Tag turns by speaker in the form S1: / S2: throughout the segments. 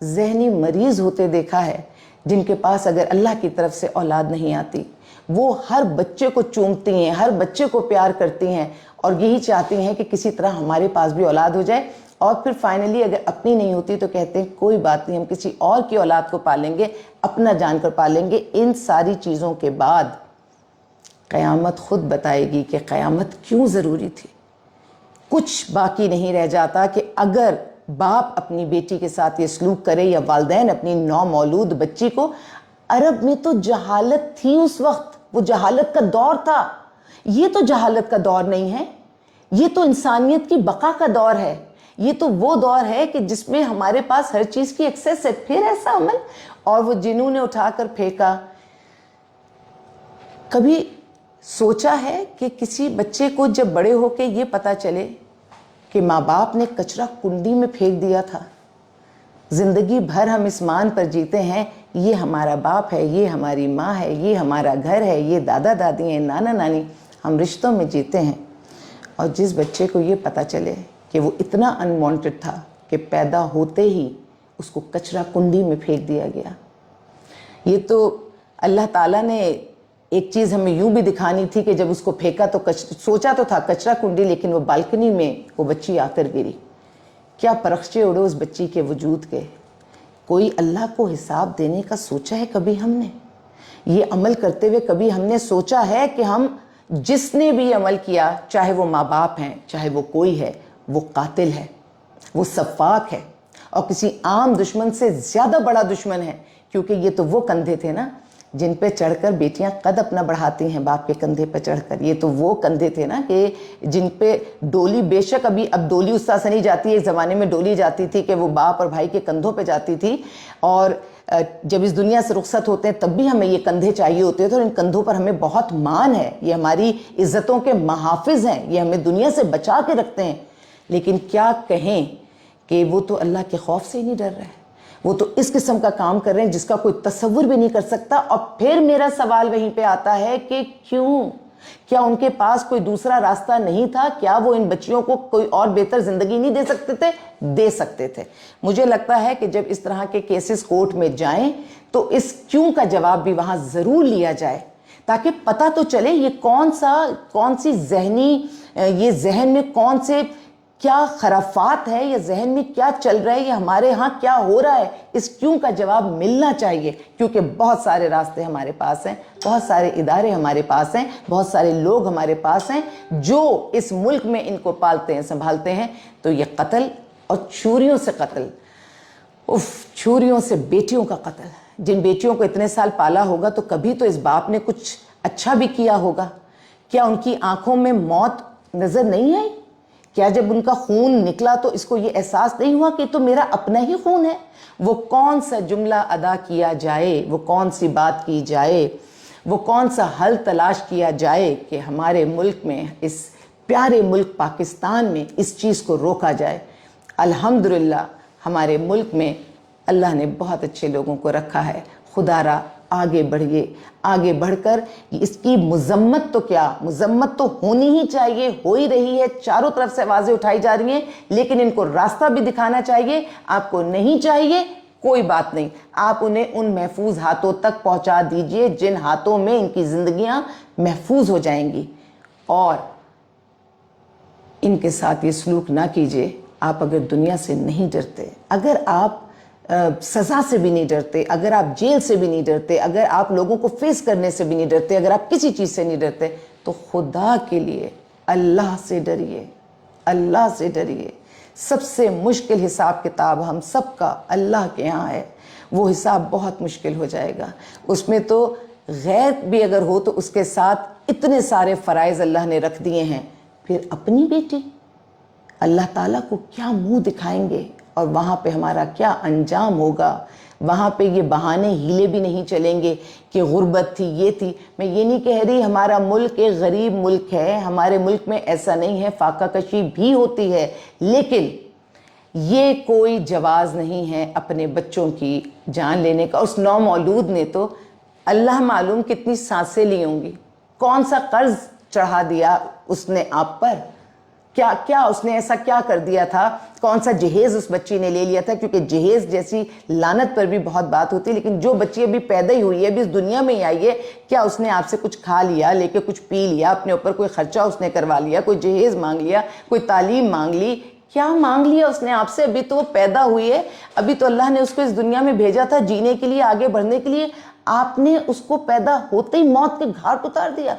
S1: ذہنی مریض ہوتے دیکھا ہے جن کے پاس اگر اللہ کی طرف سے اولاد نہیں آتی، وہ ہر بچے کو چومتی ہیں، ہر بچے کو پیار کرتی ہیں اور یہی چاہتی ہیں کہ کسی طرح ہمارے پاس بھی اولاد ہو جائے، اور پھر فائنلی اگر اپنی نہیں ہوتی تو کہتے ہیں کوئی بات نہیں، ہم کسی اور کی اولاد کو پالیں گے، اپنا جان کر پالیں گے۔ ان ساری چیزوں کے بعد قیامت خود بتائے گی کہ قیامت کیوں ضروری تھی۔ کچھ باقی نہیں رہ جاتا کہ اگر باپ اپنی بیٹی کے ساتھ یہ سلوک کرے یا والدین اپنی نو مولود بچی کو۔ عرب میں تو جہالت تھی اس وقت، وہ جہالت کا دور تھا، یہ تو جہالت کا دور نہیں ہے، یہ تو انسانیت کی بقا کا دور ہے، یہ تو وہ دور ہے کہ جس میں ہمارے پاس ہر چیز کی ایکسیس ہے۔ پھر ایسا عمل، اور وہ جنہوں نے اٹھا کر پھینکا۔ کبھی سوچا ہے کہ کسی بچے کو جب بڑے ہو کے یہ پتا چلے کہ ماں باپ نے کچرا کنڈی میں پھینک دیا تھا؟ زندگی بھر ہم اس مان پر جیتے ہیں یہ ہمارا باپ ہے، یہ ہماری ماں ہے، یہ ہمارا گھر ہے، یہ دادا دادی ہیں، نانا نانی، ہم رشتوں میں جیتے ہیں۔ اور جس بچے کو یہ پتا چلے کہ وہ اتنا انوانٹڈ تھا کہ پیدا ہوتے ہی اس کو کچرا کنڈی میں پھینک دیا گیا، یہ تو اللہ تعالیٰ نے ایک چیز ہمیں یوں بھی دکھانی تھی کہ جب اس کو پھینکا تو سوچا تو تھا کچرا کنڈی، لیکن وہ بالکنی میں وہ بچی آ کر گری۔ کیا پرخچے اڑے اس بچی کے وجود کے۔ کوئی اللہ کو حساب دینے کا سوچا ہے کبھی ہم نے؟ یہ عمل کرتے ہوئے کبھی ہم نے سوچا ہے کہ ہم جس نے بھی عمل کیا، چاہے وہ ماں باپ ہیں، چاہے وہ کوئی ہے، وہ قاتل ہے، وہ سفاک ہے، اور کسی عام دشمن سے زیادہ بڑا دشمن ہے، کیونکہ یہ تو وہ کندھے تھے نا جن پہ چڑھ کر بیٹیاں قد اپنا بڑھاتی ہیں باپ کے کندھے پہ چڑھ کر۔ یہ تو وہ کندھے تھے نا کہ جن پہ ڈولی، بے شک اب ڈولی اس طرح سے نہیں جاتی ہے، ایک زمانے میں ڈولی جاتی تھی کہ وہ باپ اور بھائی کے کندھوں پہ جاتی تھی، اور جب اس دنیا سے رخصت ہوتے ہیں تب بھی ہمیں یہ کندھے چاہیے ہوتے تھے، اور ان کندھوں پر ہمیں بہت مان ہے، یہ ہماری عزتوں کے محافظ ہیں، یہ ہمیں دنیا سے بچا کے رکھتے ہیں۔ لیکن کیا کہیں کہ وہ تو اللہ کے خوف سے ہی نہیں ڈر رہے، وہ تو اس قسم کا کام کر رہے ہیں جس کا کوئی تصور بھی نہیں کر سکتا۔ اور پھر میرا سوال وہیں پہ آتا ہے کہ کیوں؟ کیا ان کے پاس کوئی دوسرا راستہ نہیں تھا؟ کیا وہ ان بچیوں کو کوئی اور بہتر زندگی نہیں دے سکتے تھے؟ دے سکتے تھے۔ مجھے لگتا ہے کہ جب اس طرح کے کیسز کورٹ میں جائیں تو اس کیوں کا جواب بھی وہاں ضرور لیا جائے، تاکہ پتہ تو چلے یہ کون سی ذہنی، یہ ذہن میں کون سے کیا خرافات ہے، یا ذہن میں کیا چل رہا ہے، یا ہمارے ہاں کیا ہو رہا ہے۔ اس کیوں کا جواب ملنا چاہیے، کیونکہ بہت سارے راستے ہمارے پاس ہیں، بہت سارے ادارے ہمارے پاس ہیں، بہت سارے لوگ ہمارے پاس ہیں جو اس ملک میں ان کو پالتے ہیں، سنبھالتے ہیں۔ تو یہ قتل اور چھریوں سے قتل، چھریوں سے بیٹیوں کا قتل، جن بیٹیوں کو اتنے سال پالا ہوگا تو کبھی تو اس باپ نے کچھ اچھا بھی کیا ہوگا۔ کیا ان کی آنکھوں میں موت نظر نہیں آئی؟ کیا جب ان کا خون نکلا تو اس کو یہ احساس نہیں ہوا کہ تو میرا اپنا ہی خون ہے؟ وہ کون سا جملہ ادا کیا جائے، وہ کون سی بات کی جائے، وہ کون سا حل تلاش کیا جائے کہ ہمارے ملک میں، اس پیارے ملک پاکستان میں اس چیز کو روکا جائے۔ الحمدللہ ہمارے ملک میں اللہ نے بہت اچھے لوگوں کو رکھا ہے۔ خدا را آگے بڑھیے، آگے بڑھ کر اس کی مذمت تو کیا، مذمت تو ہونی ہی چاہیے، ہو ہی رہی ہے، چاروں طرف سے آوازیں اٹھائی جا رہی ہیں، لیکن ان کو راستہ بھی دکھانا چاہیے۔ آپ کو نہیں چاہیے کوئی بات نہیں، آپ انہیں ان محفوظ ہاتھوں تک پہنچا دیجئے جن ہاتھوں میں ان کی زندگیاں محفوظ ہو جائیں گی، اور ان کے ساتھ یہ سلوک نہ کیجئے۔ آپ اگر دنیا سے نہیں ڈرتے، اگر آپ سزا سے بھی نہیں ڈرتے، اگر آپ جیل سے بھی نہیں ڈرتے، اگر آپ لوگوں کو فیس کرنے سے بھی نہیں ڈرتے، اگر آپ کسی چیز سے نہیں ڈرتے، تو خدا کے لیے اللہ سے ڈریے، اللہ سے ڈریے۔ سب سے مشکل حساب کتاب ہم سب کا اللہ کے ہاں ہے، وہ حساب بہت مشکل ہو جائے گا۔ اس میں تو غیر بھی اگر ہو تو اس کے ساتھ اتنے سارے فرائض اللہ نے رکھ دیے ہیں، پھر اپنی بیٹی اللہ تعالیٰ کو کیا منہ دکھائیں گے، اور وہاں پہ ہمارا کیا انجام ہوگا۔ وہاں پہ یہ بہانے ہیلے بھی نہیں چلیں گے کہ غربت تھی، یہ تھی۔ میں یہ نہیں کہہ رہی ہمارا ملک ایک غریب ملک ہے، ہمارے ملک میں ایسا نہیں ہے، فاقہ کشی بھی ہوتی ہے، لیکن یہ کوئی جواز نہیں ہے اپنے بچوں کی جان لینے کا۔ اس نو مولود نے تو اللہ معلوم کتنی سانسیں لی ہوں گی، کون سا قرض چڑھا دیا اس نے آپ پر، کیا کیا اس نے ایسا کیا کر دیا تھا, کون سا جہیز اس بچی نے لے لیا تھا, کیونکہ جہیز جیسی لعنت پر بھی بہت بات ہوتی ہے, لیکن جو بچی ابھی پیدا ہی ہوئی ہے, ابھی اس دنیا میں ہی آئی ہے, کیا اس نے آپ سے کچھ کھا لیا, لے کے کچھ پی لیا, اپنے اوپر کوئی خرچہ اس نے کروا لیا, کوئی جہیز مانگ لیا, کوئی تعلیم مانگ لی, کیا مانگ لیا اس نے آپ سے؟ ابھی تو وہ پیدا ہوئی ہے, ابھی تو اللہ نے اس کو اس دنیا میں بھیجا تھا جینے کے لیے, آگے بڑھنے کے لیے, آپ نے اس کو پیدا ہوتے ہی موت کے گھاٹ اتار دیا.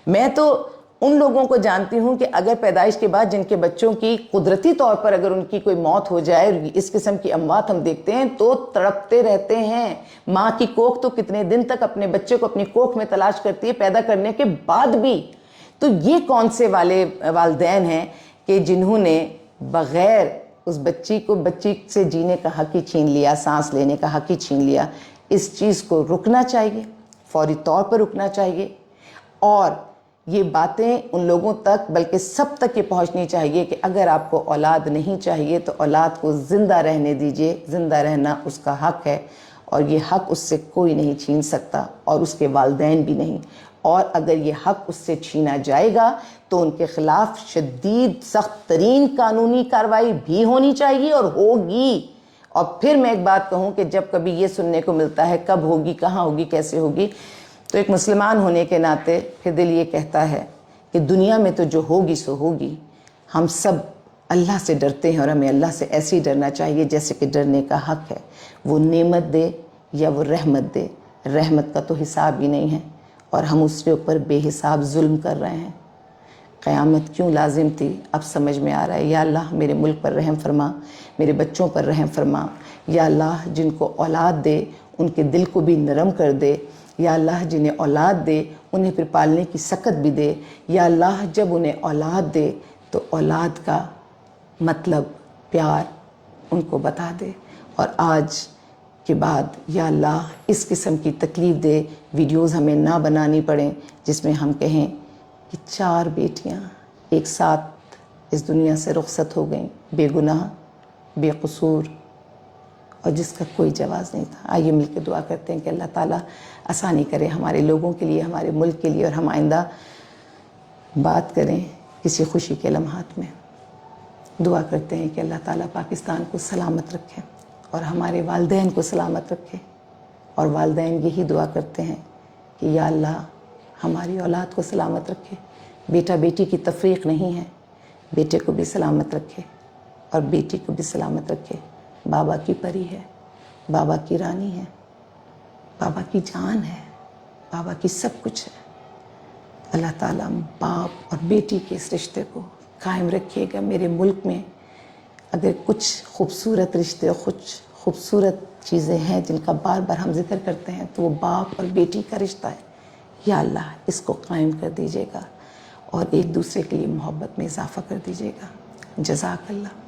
S1: میں تو ان لوگوں کو جانتی ہوں کہ اگر پیدائش کے بعد جن کے بچوں کی قدرتی طور پر اگر ان کی کوئی موت ہو جائے, اس قسم کی اموات ہم دیکھتے ہیں تو تڑپتے رہتے ہیں. ماں کی کوکھ تو کتنے دن تک اپنے بچے کو اپنی کوکھ میں تلاش کرتی ہے پیدا کرنے کے بعد بھی. تو یہ کون سے والدین ہیں کہ جنہوں نے بغیر اس بچی سے جینے کا حق ہی چھین لیا, سانس لینے کا حق ہی چھین لیا. اس چیز کو رکنا چاہیے, فوری طور پر رکنا چاہیے, اور یہ باتیں ان لوگوں تک بلکہ سب تک یہ پہنچنی چاہیے کہ اگر آپ کو اولاد نہیں چاہیے تو اولاد کو زندہ رہنے دیجئے. زندہ رہنا اس کا حق ہے, اور یہ حق اس سے کوئی نہیں چھین سکتا, اور اس کے والدین بھی نہیں. اور اگر یہ حق اس سے چھینا جائے گا تو ان کے خلاف شدید سخت ترین قانونی کارروائی بھی ہونی چاہیے, اور ہوگی. اور پھر میں ایک بات کہوں کہ جب کبھی یہ سننے کو ملتا ہے کب ہوگی, کہاں ہوگی, کیسے ہوگی, تو ایک مسلمان ہونے کے ناطے پھر دل یہ کہتا ہے کہ دنیا میں تو جو ہوگی سو ہوگی. ہم سب اللہ سے ڈرتے ہیں, اور ہمیں اللہ سے ایسے ہی ڈرنا چاہیے جیسے کہ ڈرنے کا حق ہے. وہ نعمت دے یا وہ رحمت دے, رحمت کا تو حساب ہی نہیں ہے, اور ہم اس کے اوپر بے حساب ظلم کر رہے ہیں. قیامت کیوں لازم تھی اب سمجھ میں آ رہا ہے. یا اللہ میرے ملک پر رحم فرما, میرے بچوں پر رحم فرما. یا اللہ جن کو اولاد دے ان کے دل کو بھی نرم کر دے. یا اللہ جنہیں اولاد دے انہیں پھر پالنے کی سکت بھی دے. یا اللہ جب انہیں اولاد دے تو اولاد کا مطلب پیار ان کو بتا دے. اور آج کے بعد یا اللہ اس قسم کی تکلیف دے ویڈیوز ہمیں نہ بنانی پڑیں جس میں ہم کہیں کہ 4 بیٹیاں ایک ساتھ اس دنیا سے رخصت ہو گئیں, بے گناہ, بے قصور, اور جس کا کوئی جواز نہیں تھا. آئیے مل کے دعا کرتے ہیں کہ اللہ تعالیٰ آسانی کرے ہمارے لوگوں کے لیے, ہمارے ملک کے لیے, اور ہم آئندہ بات کریں کسی خوشی کے لمحات میں. دعا کرتے ہیں کہ اللہ تعالیٰ پاکستان کو سلامت رکھے اور ہمارے والدین کو سلامت رکھے. اور والدین یہی دعا کرتے ہیں کہ یا اللہ ہماری اولاد کو سلامت رکھے. بیٹا بیٹی کی تفریق نہیں ہے, بیٹے کو بھی سلامت رکھے اور بیٹی کو بھی سلامت رکھے. بابا کی پری ہے, بابا کی رانی ہے, بابا کی جان ہے, بابا کی سب کچھ ہے. اللہ تعالیٰ باپ اور بیٹی کے اس رشتے کو قائم رکھیے گا. میرے ملک میں اگر کچھ خوبصورت رشتے اور کچھ خوبصورت چیزیں ہیں جن کا بار بار ہم ذکر کرتے ہیں تو وہ باپ اور بیٹی کا رشتہ ہے. یا اللہ اس کو قائم کر دیجیے گا اور ایک دوسرے کے لیے محبت میں اضافہ کر دیجیے گا. جزاک اللہ.